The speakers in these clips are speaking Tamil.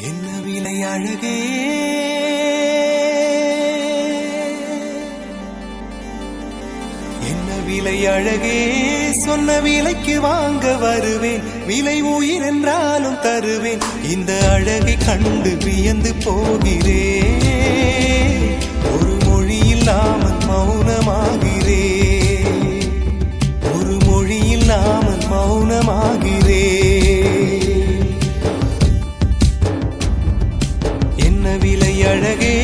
என்ன விலை அழகே என்ன விலை அழகே சொன்ன விலைக்கு வாங்க வருவேன் விலை உயிர் என்றாலும் தருவேன் இந்த அழகை கண்டு வியந்து போகிறேன் ஒரு மொழி இல்லாமல் மௌனமாகிறேன் ஒரு மொழி இல்லாமல் மௌனமாகிறேன் என்ன விலை அழகே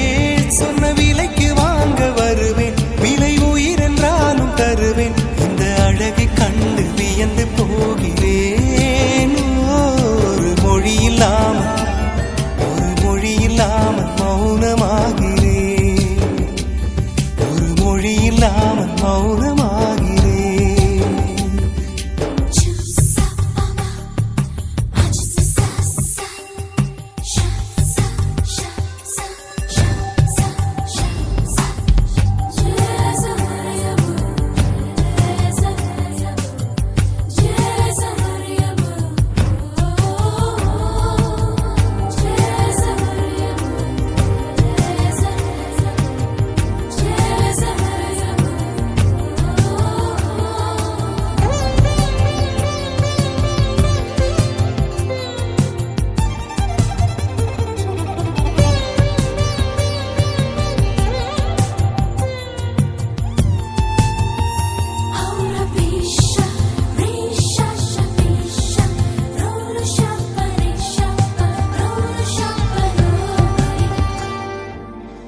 சொன்ன விலைக்கு வாங்க வருவேன் விலை உயிர் என்றாலும் தருவேன் இந்த அழகை கண்டு வியந்து போகிறேன் ஒரு மொழி இல்லாமல் மௌனமாகிறேன் ஒரு மொழி இல்லாமல் மௌனமாகிறேன்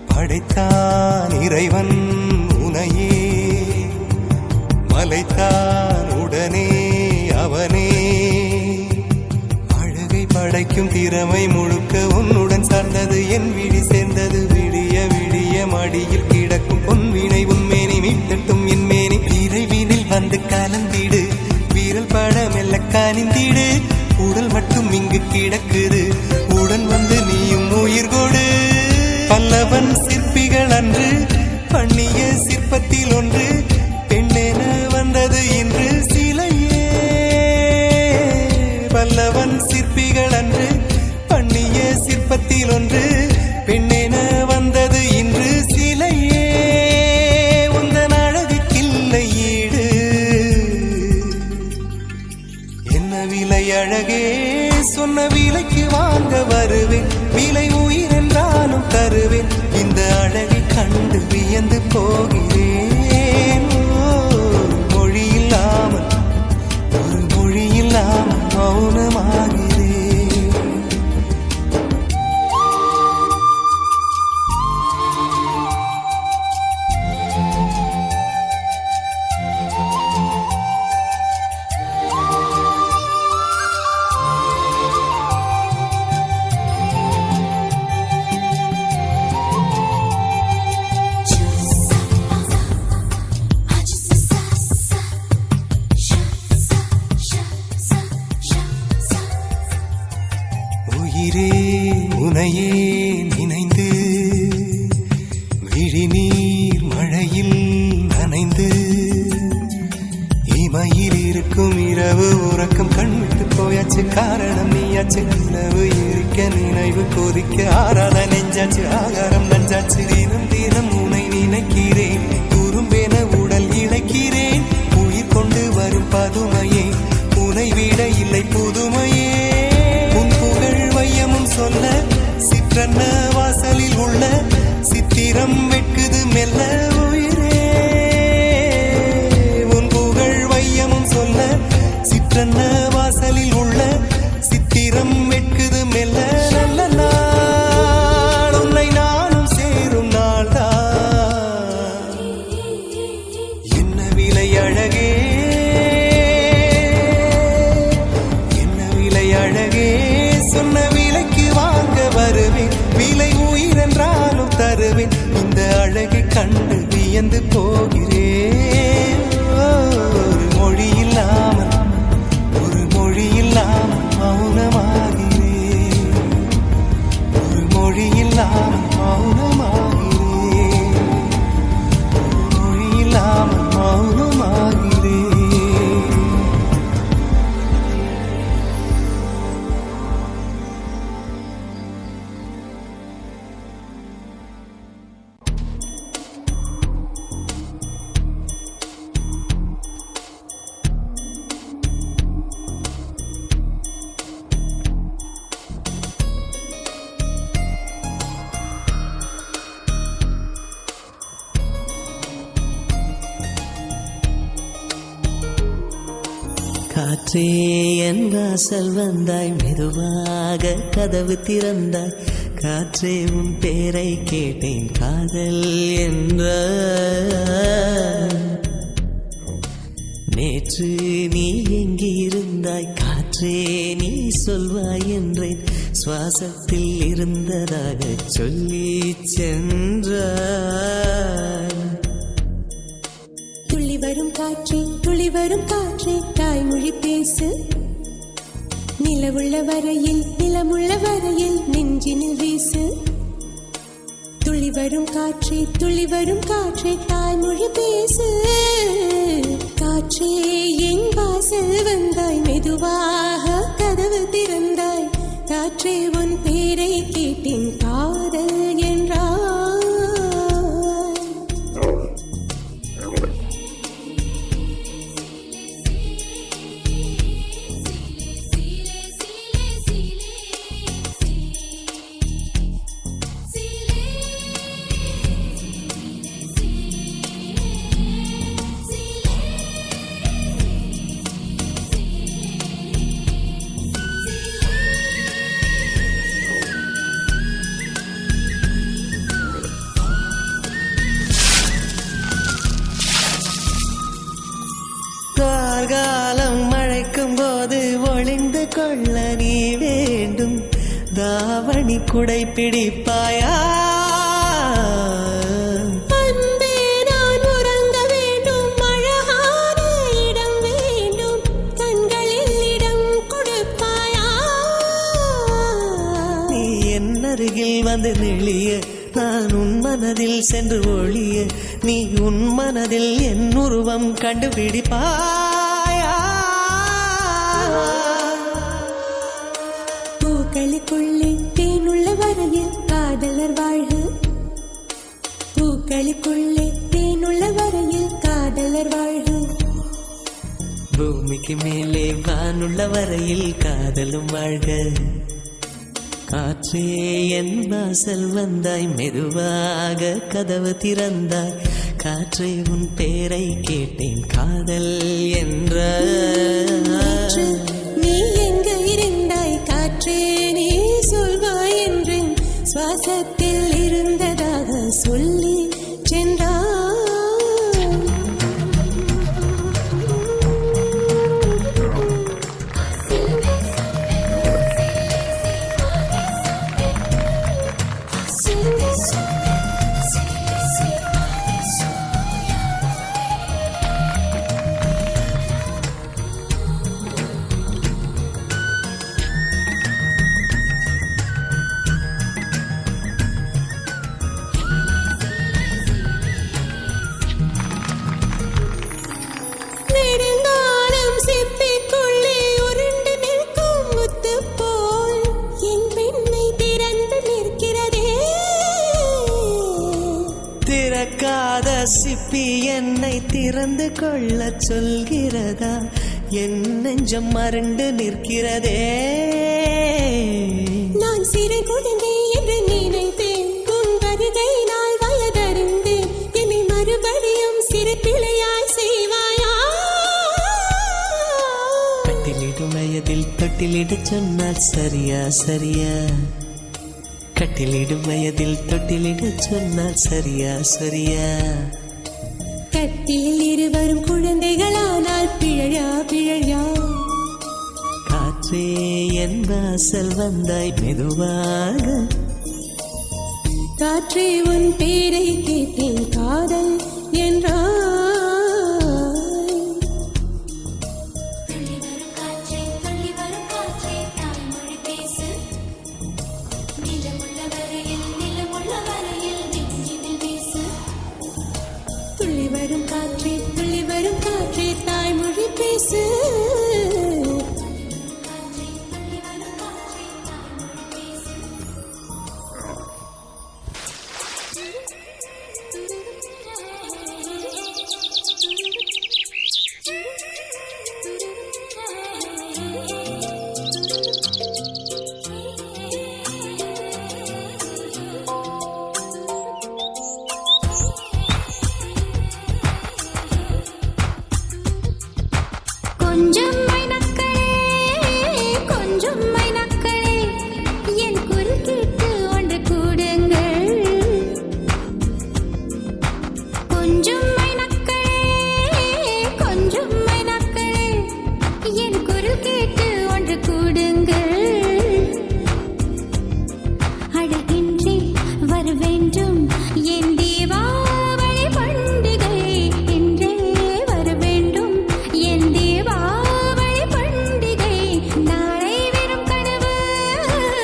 படைத்தான் இறைவன் உனையே மலைத்தான் உடனே அவனே அழகை படைக்கும் திறமை முழுக்க உன்னுடன் சார்ந்தது என் விழி சேர்ந்தது விடிய விடிய மடியில் கிடக்கும் பொன்வினை உன்மேனி மீட்டட்டும் என் மேனி விரைவினில் வந்து கலந்திடு வீரல் பட மெல்ல காணிந்திடு உடல் மட்டும் இங்கு கிடக்குது உடன் வந்து நீயும் உயிர் கொடு பல்லவன் சிற்பிகள் அன்று பண்ணிய சிற்பத்தில் ஒன்று பெண்ணென வந்தது இன்று சிலையே பல்லவன் சிற்பிகள் அன்று பண்ணிய சிற்பத்தில் ஒன்று பெண்ணென வந்தது இன்று சிலையே உந்தன் அழகுக்கில்லை ஈடு என்ன விலை அழகே சொன்ன விலைக்கு வாங்க வருவேன் விலை உயிர் என்றாலும் தருவேன் இந்த அழகை கண்டு வியந்து போகிறேன் மொழி இல்லாமல் மௌனமாகிறேன் உயிரே உனையே நினைந்து விழிநீர் மழையில் நனைந்து இமையில் இருக்கும் இரவு உறக்கம் கண்விட்டு போயாச்சு காரணம் நீயாச்சு நிலவு எரிக்க நினைவு கொதிக்க ஆறாத நெஞ்சாச்சு ஆகாரம் நஞ்சாச்சு தினம் தினம் உனை நினைக்கிறேன் குறும்பென உடல் இழைக்கிறேன் உயிர் கொண்டு வரும் பதுமையே உனை விட இல்லை புதுமையே சொல்ல சிற்றன்ன வாசலில் உள்ள சித்திரம் வெட்குது மெல்ல உயிரே உன் புகழ் வையமும் சொல்ல சிற்றன்ன வாசலில் உள்ள சித்திரம் வெட்குது மெல்ல நல்ல நாள் உன்னை நானும் சேரும் நாள்தான் என்ன விலை அழகே என்ன விலை அழகே சொன்ன வருவேன் விலை உயிர் என்றாலும் தருவேன் இந்த அழகை கண்டு வியந்து போகிறேன் ஒரு மொழி இல்லாமல் மௌனமாகிறேன் ஒரு மொழி இல்லாமல் மௌனமாகிறேன் ஒரு மொழி இல்லாமல் மௌனமாகிறேன் காற்றே என் வாசல் வந்தாய், மெதுவாக கதவு திறந்தாய். காற்றே உன் பேரை கேட்டேன், காதல் என்ற. நேற்று நீ எங்கிருந்தாய், காற்றே நீ சொல்வாய் என்றேன். சுவாசத்தில் இருந்ததாக சொல்லி சென்றாய். துள்ளி வரும் காற்றே, துளி வரும் காற்றே, தாய்மொழி பேசு. நிலவுள்ள வரையில், நிலமுள்ள வரையில் நெஞ்சினில் வீசு. துளி வரும் காற்றே, துளி வரும் காற்றே, தாய்மொழி பேசு. காற்றே என் வாசல் வந்தாய், மெதுவாக கதவு திறந்தாய். காற்றே உன் பேரை கேட்டேன், காதல் என்றாய். கார்காலம் மழைக்கும் போது ஒளிந்து கொள்ள நீ வேண்டும். தாவணி குடை பிடிப்பாயா? அன்பே நான் உறங்க வேண்டும், அழகான இடம் வேண்டும், கண்களில் இடம் கொடுப்பாயா? நீ என் அருகில் வந்து நெளிய, நான் உன் மனதில் சென்று ஒளிய. நீ உன் மனதில் என் உருவம் கண்டுபிடிப்பாயா? பூக்களுக்குள்ளே தேனுள்ள வரையில் காதலர் வாழ்க. பூக்களுக்குள்ளே தேனுள்ள வரையில் காதலர் வாழ்க. பூமிக்கு மேலே வானுள்ள வரையில் காதலும் வாழ்க. காற்றே என் வாசல் வந்தாய், மெதுவாக கதவு திறந்தாய். காற்றே உன் பேரை கேட்டேன், காதல் என்ற. காற்று நீ எங்க இருந்தாய், காற்றே நீ சொல்வாய் என்றேன். சுவாசத்தில் இருந்ததாக சொல்லி சென்றாய். நெடுங்காலம் சிப்பிக்குள்ளே உருண்டு நிற்கும் முத்து போல் என் பெண்ணை திறந்து நிற்கிறதே. திறக்காத சிப்பி என்னை திறந்து கொள்ள சொல்கிறதா? என் நெஞ்சம் மறண்டு நிற்கிறதே. நான் சிறு குழந்தை என்று நினைத்தேன், உன் வருகை நாள் வயதறிந்தேன். என்னை மறுபடியும் சிறு பிள்ளையாய் செய்வாயா? கட்டிலிடும் வயதில் தொட்டிலிடச் சொன்னால் சரியா சரியா? கட்டிலிடும் வயதில் தொட்டிலிடச் சொன்னால் சரியா சரியா? கட்டில் இருவரும் குழந்தைகளானால் பிழையா பிழையா? காற்றே என் வாசல் வந்தாய், மெதுவாக. காற்றே உன் பேரை கேட்டேன், காதல் என்றாய். துள்ளி வரும் காற்றே, துள்ளி வரும் காற்றே, தாய்மொழி பேசு. நிலமுள்ள வரையில், நிலமுள்ள வரையில் நெஞ்சினில் வீசு. துள்ளி வரும் காற்றே, துள்ளி வரும் காற்றே, தாய்மொழி பேசு. காற்றே, துள்ளி வரும் காற்றே, தாய்மொழி பேசு. குரல் கேட்டு ஒன்று கூடுங்கள். அழகின்றி வர வேண்டும் என் தீபாவளி பண்டிகை. இன்றே வர வேண்டும் என் தீபாவளி பண்டிகை. நாளை வெறும் கனவு,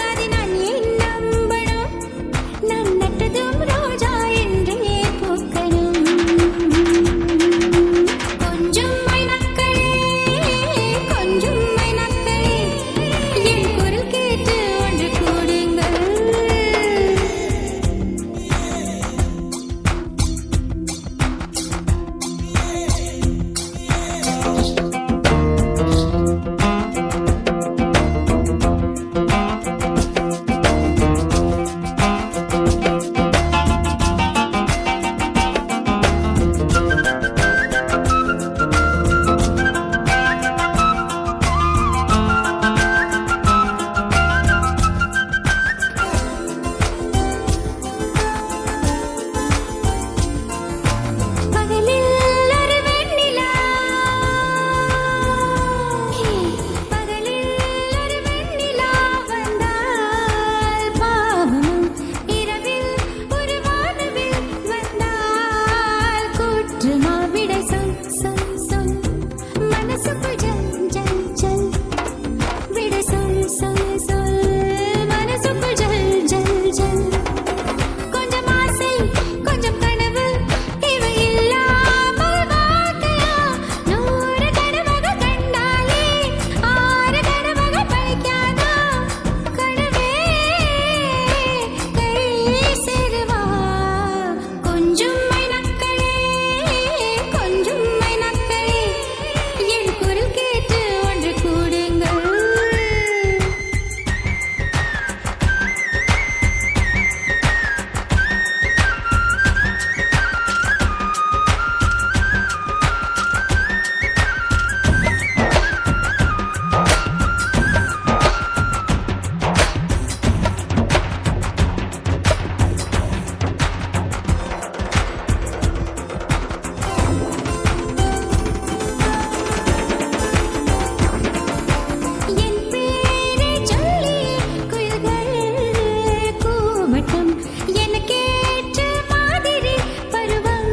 அதை நான் ஏன் நம்பணும்? நான் நட்டதும் ரோஜா என்றே பூக்கணும். கொஞ்சம் மைனாக்களே, கொஞ்சம் மைனாக்களே, என் குரல் கேட்டு ஒன்று கூடுங்கள். பகலில் ஒரு வெண்ணிலா, பகலில் ஒரு வெண்ணிலா வந்தால் பாவம். இரவில் ஒரு வானவில் வந்தால் குற்றமா? விடை சொல் சொல் சொல், மனசுக்குள் ஜல் ஜல் ஜல். விடை சொல் சொல் சொல், மனசுக்குள் ஜல் ஜல் ஜல். கொஞ்சம் ஆசை, கொஞ்சம் கனவு, இவை இல்லாமல் வாழ்க்கையா? 100 கனவுகள் கண்டாலே 6 கனவுகள் பழிக்காதா? கனவே கை சேருவா? கொஞ்சம் மைனாக்களே, கொஞ்சம் மைனாக்களே, என் குரல் கேட்டு ஒன்று கூடுங்கள். என் பேரை சொல்லி குயில்கள் கூவட்டும். எனக்கேற்ற மாதிரி பருவம்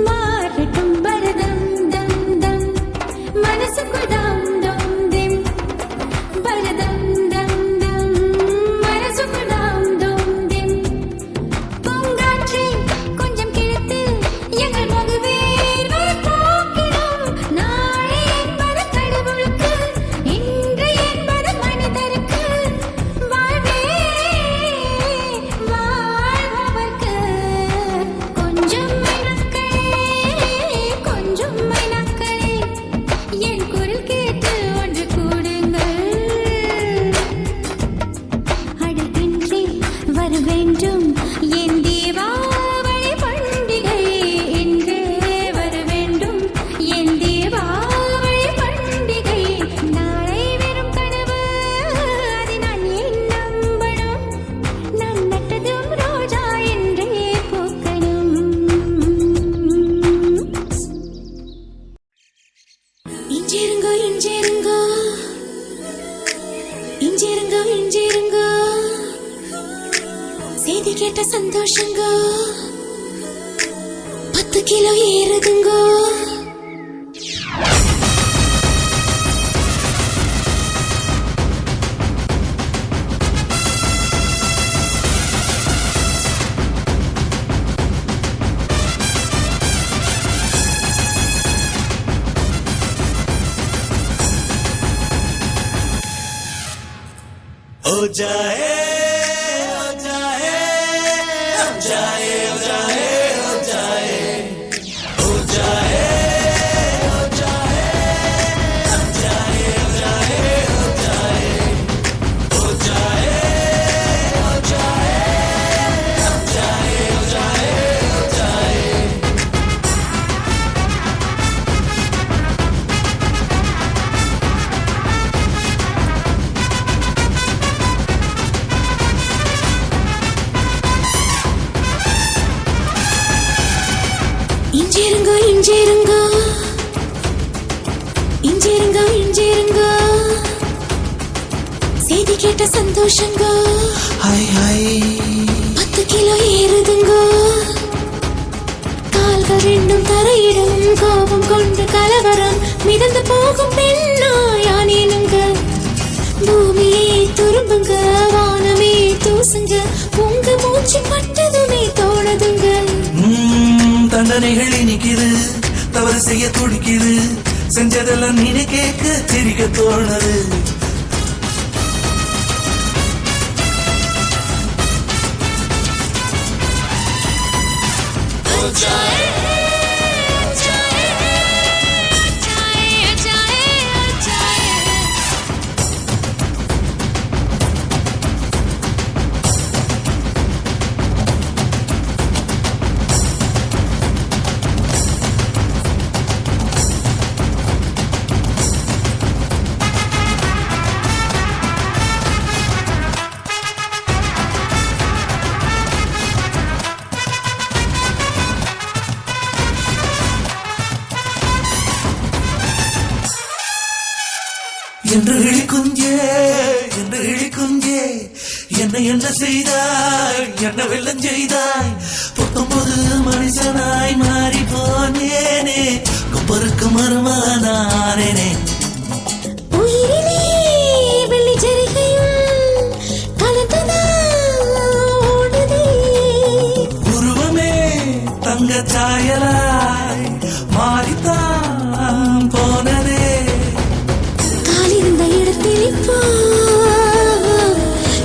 மாறட்டும். பரதம் தம் தம், மனசுக்குள் தம் தம் திம். பரதம் தம் தம், மனசுக்குள் தம் தம் திம். பூங்காற்றே கொஞ்சம் கிழித்து எங்கள் முகவேர்வை போக்கிடும். நாளை என்பது கடவுளுக்கு, இன்று என்பது மனிதருக்கு. வாழ்வே வாழ்பவர்க்கு. கொஞ்சம் மைனாக்களே, கொஞ்சம் மைனாக்களே, என் குரல் கேட்டு ஒன்று கூடுங்கள். அழகின்றி வர வேண்டும் என் தீபாவளி பண்டிகை. இன்றே வர வேண்டும் என் தீபாவளி பண்டிகை. நாளை வெறும் கனவு, அதை நான் ஏன் நம்பணும்? நான் நட்டதும் ரோஜா என்றே பூக்கணும். இஞ்சிருங்கோ இஞ்சிருங்கோ, இஞ்சிருங்கோ இஞ்சிருங்கோ, செய்தி கேட்ட சந்தோஷங்கோ 10 கிலோ ஏறுதுங்கோ. हो जाए हो जाए हो जाए हो जाए हो जाए हो जाए हो जाए हो जाए हो जाए हो जाए हो जाए हो जाए हो जाए हो जाए हो जाए சந்தோஷங்கோ ஹாய் ஹாய் 10 கிலோ ஏறுதுங்கோ கால்கள் ரெண்டும் தரையிடும் கோபம் கொண்டு கலவரம் மிதந்து போகும் பெண்ணா யானேனுங்க பூமியே துரும்புங்க வானமே தூசுங்க உங்க மூச்சு பட்டதுமே தோணுதுங்க தண்டனைகள் இனிக்குது தவறு செய்ய துடிக்குது செஞ்சதெல்லாம் நீனே கேட்க சிரிக்க தோணுது என்று இழிக்குஞ்சே என்ன செய்தாய் என்ன வெள்ளம் செய்தாய் 19 மனுஷனாய் மாறி போனேனே கொப்பருக்கு மருமானானேனே உயிரிலே வெள்ளி ஜரிகையும் கலந்ததா ஓடுதே உருவமே தங்க சாயலாய் மாறித்தான் போனதே காலிருந்த இடத்தில் இப்போ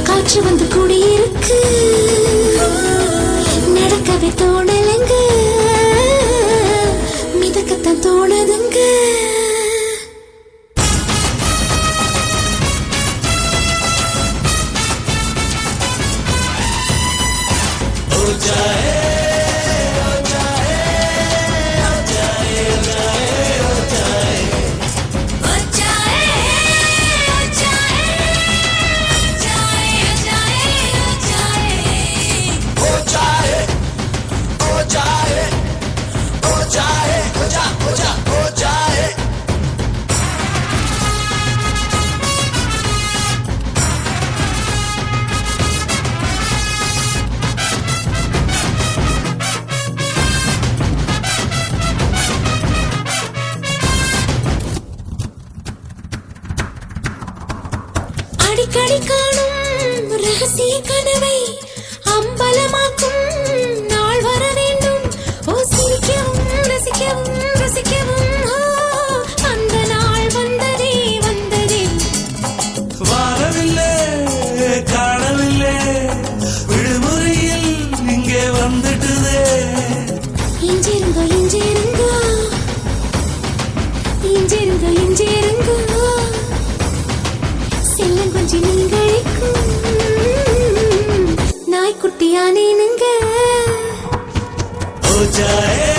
காற்று வந்து கூடியிருக்கு நடக்கவே தோணலங்க மிதக்கத்தான் தோணுதுங்க அடிக்கடி காணும் ரகசிய கனவை அம்பலமாக்கும் நாள் வர வேண்டும் ஓ சிரிக்கவும் ரசிக்கவும் ஓ, அந்த நாள் வந்ததே வாரவில்லை காணவில்லை விடுமுறையில் இங்கே வந்துட்டுதே இஞ்சிருங்கோ செல்லம் கொஞ்சம் நீங்களுக்கும் நாய்க்குட்டியானேனுங்க ஓ ஜாயே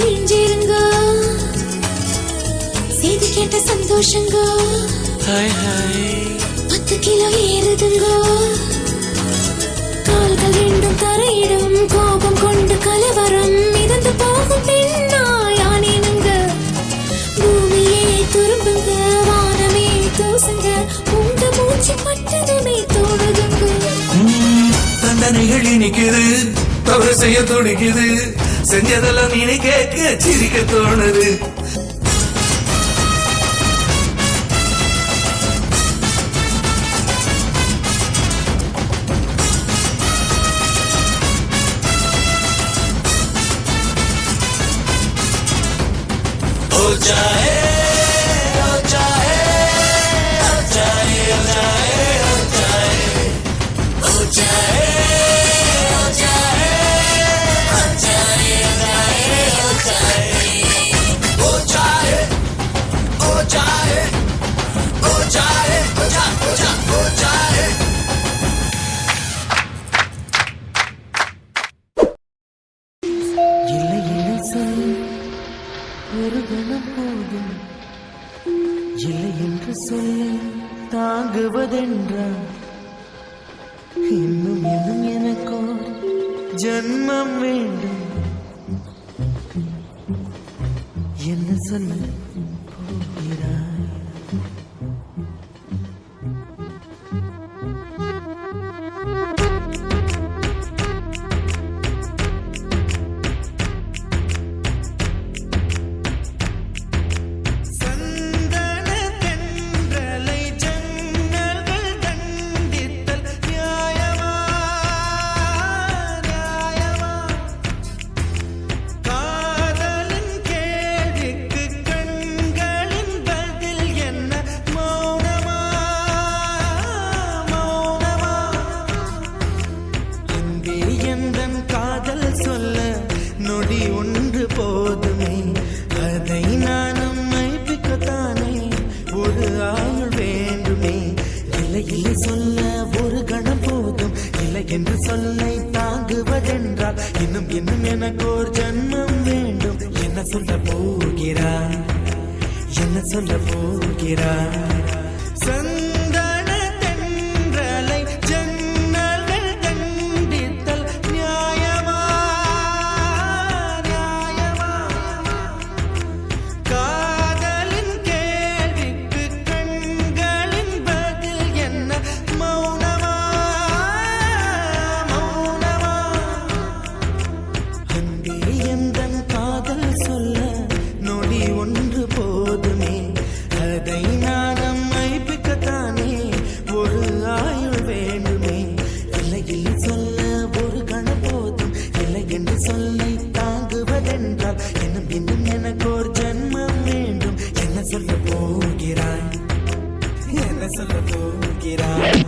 இஞ்சிருங்கோ செய்தி கேட்ட சந்தோஷங்கோ ஹாய் ஹாய் 10 கிலோ ஏறுதுங்கோ கால்கள் ரெண்டும் தரையிடும் கோபம் கொண்டு கலவரம் மிதந்து போகும் பெண்ணா யானேனுங்க பூமியே துரும்புங்க வானமே தூசுங்க உங்க மூச்சு பட்டதுமே தோணுதுங்க தண்டனைகள் இனிக்குது தவறு செய்ய துடிக்குது செஞ்சதெல்லாம் நீனே கேட்க சிரிக்க தோணுது ओ जाए இல்லை இல்லை சொல் ஒரு கணம் போதும் இல்லை என்று சொல்லி தாங்குவதென்றால் இன்னும் இன்னும் எனக்கோ ஜன்மம் வேண்டும். என்ன சொல்ல போகிறாய்? நொடி ஒன்று போதுமே, அதை நானும் மைப்பிக்கத்தானே ஒரு ஆயுள் வேண்டுமே. இல்லை இல்லை சொல்ல ஒரு கணம் போதும், இல்லை என்று சொல்லை தாங்குவதென்றால் இன்னும் இன்னும் எனக்கு ஒரு ஜன்மம் வேண்டும். என்ன சொல்ல போகிறாய்? என்ன சொல்ல போகிறாய்? சந்தன தென்றலை ஜன்னல்கள் கண்டித்தல் நியாயமா? காதலின் கேள்விக்கு கண்களின் பதில் என்ன? மௌனமா மௌனமா? அன்பே எந்தன் காதல் சொல்ல நொடி ஒன்று போதுமே, அதை நானும் மைப்பிக்கத்தானே ஒரு ஆயுள் வேண்டுமே. இல்லை இல்லை சொல்ல ஒரு கணம் போதும், இல்லை என்று சொல்லை தாங்குவதென்றால் இன்னும் இன்னும் எனக்கு ஒரு ஜன்மம் வேண்டும். என்ன சொல்ல போகிறாய்? என்ன சொல்ல போகிறாய்?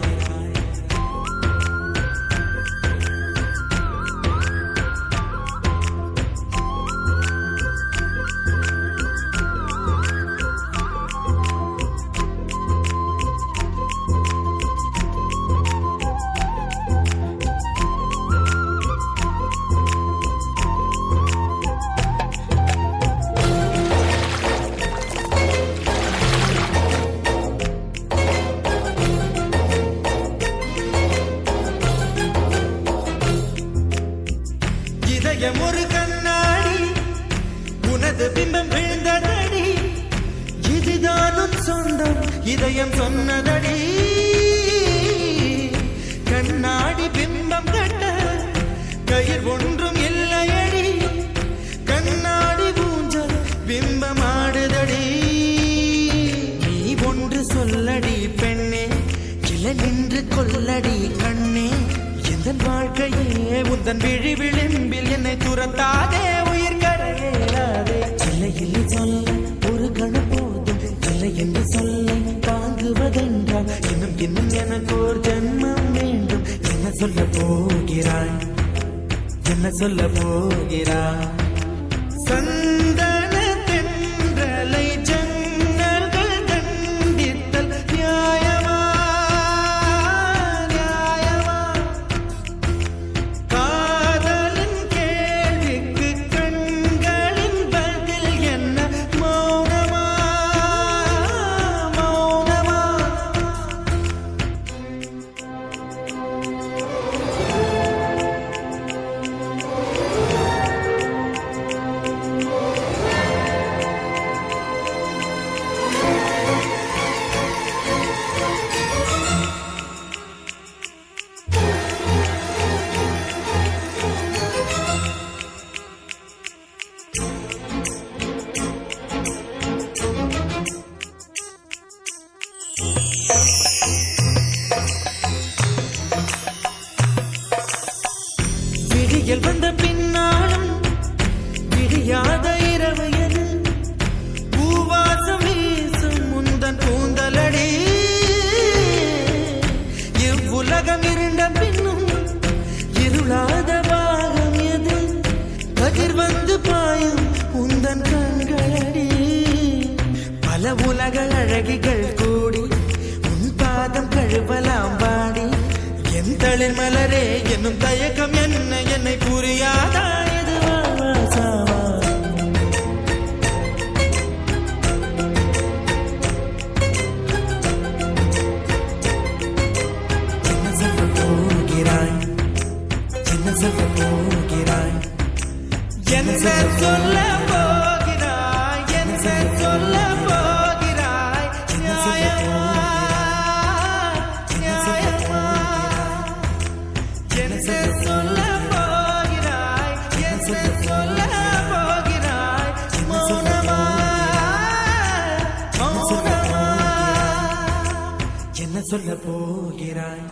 இதயம் ஒரு கண்ணாடி, உனது பிம்பம் விழுந்ததடி, இதுதானும் சொந்தம் இதயம் சொன்னதடி. கண்ணாடி பிம்பம் கட்ட கயிர் ஒன்றும் இல்லையடி, கண்ணாடி ஊஞ்சல் பிம்பம் ஆடுதடி. நீ ஒன்று சொல்லடி பெண்ணே, கிளை நின்று கொல்லடி கண்ணே. எந்தன் வாழ்க்கையே உந்தன் விழி விளிம்பில் என்னை துரத்தாதே, உயிர் கரையேறாதே. இல்லை இல்லை சொல்ல ஒரு கணம் போதும், இல்லை என்று சொல்ல தாங்குவதென்றால் இன்னும் இன்னும் எனக்கு ஒரு ஜன்மம் வேண்டும். என்ன சொல்ல போகிறாய்? என்ன சொல்ல போகிறாய்? சந்தன தென்றலை ஜன்னல்கள் கண்டித்தல் நியாயமா நியாயமா? காதலின் கேள்விக்கு கண்களின் பதில் என்ன? மௌனமா மௌனமா? விடியல் வந்த பின்னாலும் விடியாத இரவு எது? பூவாசம் வீசும் முந்தன் கூந்தலடி. இவ்வுலகம் இருண்ட பின்னும் இருளாத பாகம் எது? கதிர் வந்து பாயும் உந்தன் கண்களடி. பல உலக அழகிகள் கூடி உன் பாதம் கழுவலாம் பாடி. என் தளிர் மலரே என்னும் தயக்கம் என்ன என்னை புரியாதா? இது வாசாவா? சொல்ல போகிறாய் என்ன சொல்ல போகிறாய் மௌனமா மௌனமா என்ன சொல்ல போகிறாய்